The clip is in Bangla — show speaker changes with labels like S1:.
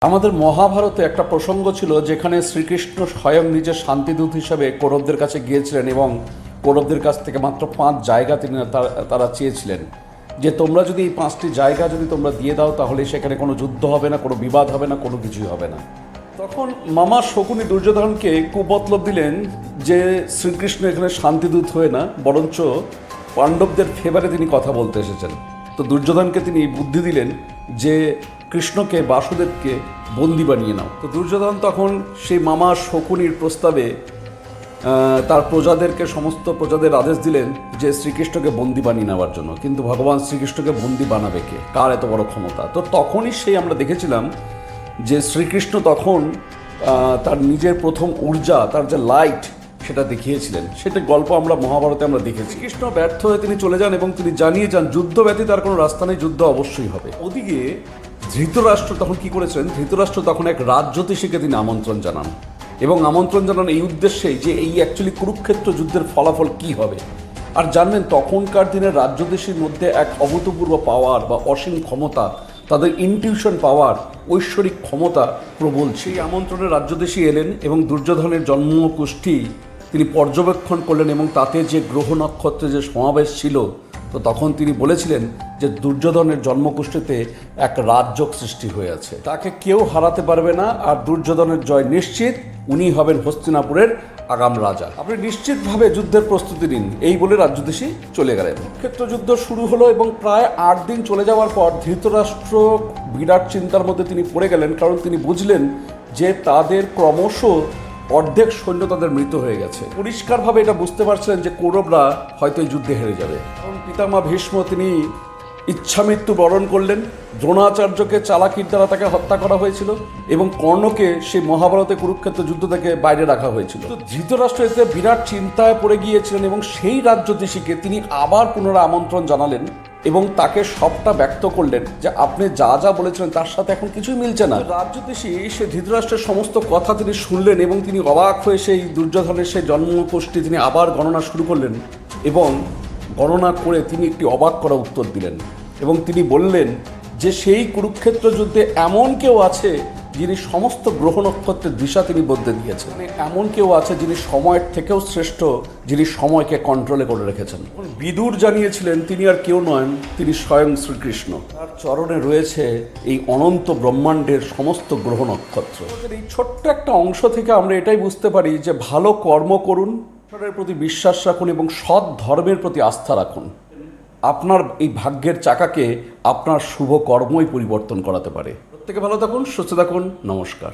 S1: আমাদের মহাভারতে একটা প্রসঙ্গ ছিল যেখানে শ্রীকৃষ্ণ স্বয়ং নিজের শান্তিদূত হিসেবে কৌরবদের কাছে গিয়েছিলেন এবং কৌরবদের কাছ থেকে মাত্র 5 জায়গা তারা চেয়েছিলেন যে তোমরা যদি এই 5টি জায়গা যদি তোমরা দিয়ে দাও তাহলে সেখানে কোনো যুদ্ধ হবে না, কোনো বিবাদ হবে না, কোনো কিছুই হবে না। তখন মামা শকুনি দুর্যোধনকে কুমতলব দিলেন যে শ্রীকৃষ্ণ এখানে শান্তিদূত হয়ে না, বরঞ্চ পাণ্ডবদের ফেভারে তিনি কথা বলতে এসেছেন। তো দুর্যোধনকে তিনি বুদ্ধি দিলেন যে কৃষ্ণকে, বাসুদেবকে বন্দি বানিয়ে নাও। তো দুর্যোধন তখন সেই মামা শকুনির প্রস্তাবে তার প্রজাদেরকে, সমস্ত প্রজাদের আদেশ দিলেন যে শ্রীকৃষ্ণকে বন্দি বানিয়ে নেওয়ার জন্য। কিন্তু ভগবান শ্রীকৃষ্ণকে বন্দি বানাবে কে? কার এত বড় ক্ষমতা? তো তখনই আমরা দেখেছিলাম যে শ্রীকৃষ্ণ তখন তার নিজের প্রথম ঊর্জা, তার যে লাইট, সেটা দেখিয়েছিলেন। সেটা গল্প আমরা মহাভারতে দেখেছি। কৃষ্ণ ব্যর্থ হয়ে তিনি চলে যান এবং তিনি জানিয়ে যান যুদ্ধ ব্যতীত তার কোনো রাস্তা নেই, যুদ্ধ অবশ্যই হবে। ওদিকে ধৃতরাষ্ট্র তখন কি করেছেন? ধৃতরাষ্ট্র তখন এক রাজজ্যোতিষীকে তিনি আমন্ত্রণ জানান এবং আমন্ত্রণ জানান এই উদ্দেশ্যেই যে এই অ্যাকচুয়ালি কুরুক্ষেত্র যুদ্ধের ফলাফল কি হবে। আর জানবেন তখনকার দিনের রাজজ্যোতিষীর মধ্যে এক অভূতপূর্ব পাওয়ার বা অসীম ক্ষমতা, তাদের ইনটিউশন পাওয়ার, ঐশ্বরিক ক্ষমতা প্রবল। সেই আমন্ত্রণে রাজজ্যোতিষী এলেন এবং দুর্যোধনের জন্মকুষ্ঠী তিনি পর্যবেক্ষণ করলেন এবং তাতে যে গ্রহ নক্ষত্রে যে সমাবেশ ছিল, তো তখন তিনি বলেছিলেন যে দুর্যোধনের জন্মকুষ্ঠীতে এক রাজযোগ সৃষ্টি হয়ে আছে, তাকে কেউ হারাতে পারবে না, আর দুর্যোধনের জয় নিশ্চিত, উনি হবেন হস্তিনাপুরের আগাম রাজা। আপনি নিশ্চিতভাবে যুদ্ধের প্রস্তুতি নিন, এই বলে রাজজ্যোতিষী চলে গেলেন। ক্ষেত্র যুদ্ধ শুরু হলো এবং প্রায় 8 দিন চলে যাওয়ার পর ধৃতরাষ্ট্র বিরাট চিন্তার মধ্যে তিনি পড়ে গেলেন, কারণ তিনি বুঝলেন যে তাদের ক্রমশ অর্ধেক সৈন্য তাদের মৃত হয়ে গেছে। পরিষ্কারভাবে এটা বুঝতে পারছিলেন যে কৌরবরা হয়তো এই যুদ্ধে হেরে যাবে। কারণ পিতামহ ভীষ্ম তিনি ইচ্ছামৃত্যু বরণ করলেন, দ্রোণাচার্যকে চালাকির দ্বারা তাকে হত্যা করা হয়েছিল এবং কর্ণকে সেই মহাভারতে কুরুক্ষেত্র যুদ্ধ থেকে বাইরে রাখা হয়েছিল। তো ধৃতরাষ্ট্র এতে বিরাট চিন্তায় পড়ে গিয়েছিলেন এবং সেই রাজজ্যোতিষীকে তিনি আবার পুনরায় আমন্ত্রণ জানালেন এবং তাকে সবটা ব্যক্ত করলেন যে আপনি যা যা বলেছিলেন তার সাথে এখন কিছুই মিলছে না। রাজজ্যোতিষী সে ধৃতরাষ্ট্রের সমস্ত কথা তিনি শুনলেন এবং তিনি অবাক হয়ে সেই দুর্যোধনের সেই জন্মকোষ্ঠী তিনি আবার গণনা শুরু করলেন এবং গণনা করে তিনি একটি অবাক করা উত্তর দিলেন এবং তিনি বললেন যে সেই কুরুক্ষেত্র যুদ্ধে এমন কেউ আছে যিনি সমস্ত গ্রহ নক্ষত্রের দিশা তিনি বদলে দিয়েছেন, এমন কেউ আছে যিনি সময়ের থেকেও শ্রেষ্ঠ, যিনি সময়কে কন্ট্রোলে করে রেখেছেন। বিদুর জানিয়েছিলেন তিনি আর কেউ নন, তিনি স্বয়ং শ্রীকৃষ্ণ। তার চরণে রয়েছে এই অনন্ত ব্রহ্মাণ্ডের সমস্ত গ্রহ নক্ষত্র। এই ছোট্ট একটা অংশ থেকে আমরা এটাই বুঝতে পারি যে ভালো কর্ম করুন, ঈশ্বরের প্রতি বিশ্বাস রাখুন এবং সৎ ধর্মের প্রতি আস্থা রাখুন। আপনার এই ভাগ্যের চাকাকে আপনার শুভ কর্মই পরিবর্তন করাতে পারে। প্রত্যেকে ভালো থাকুন, সুস্থ থাকুন, নমস্কার।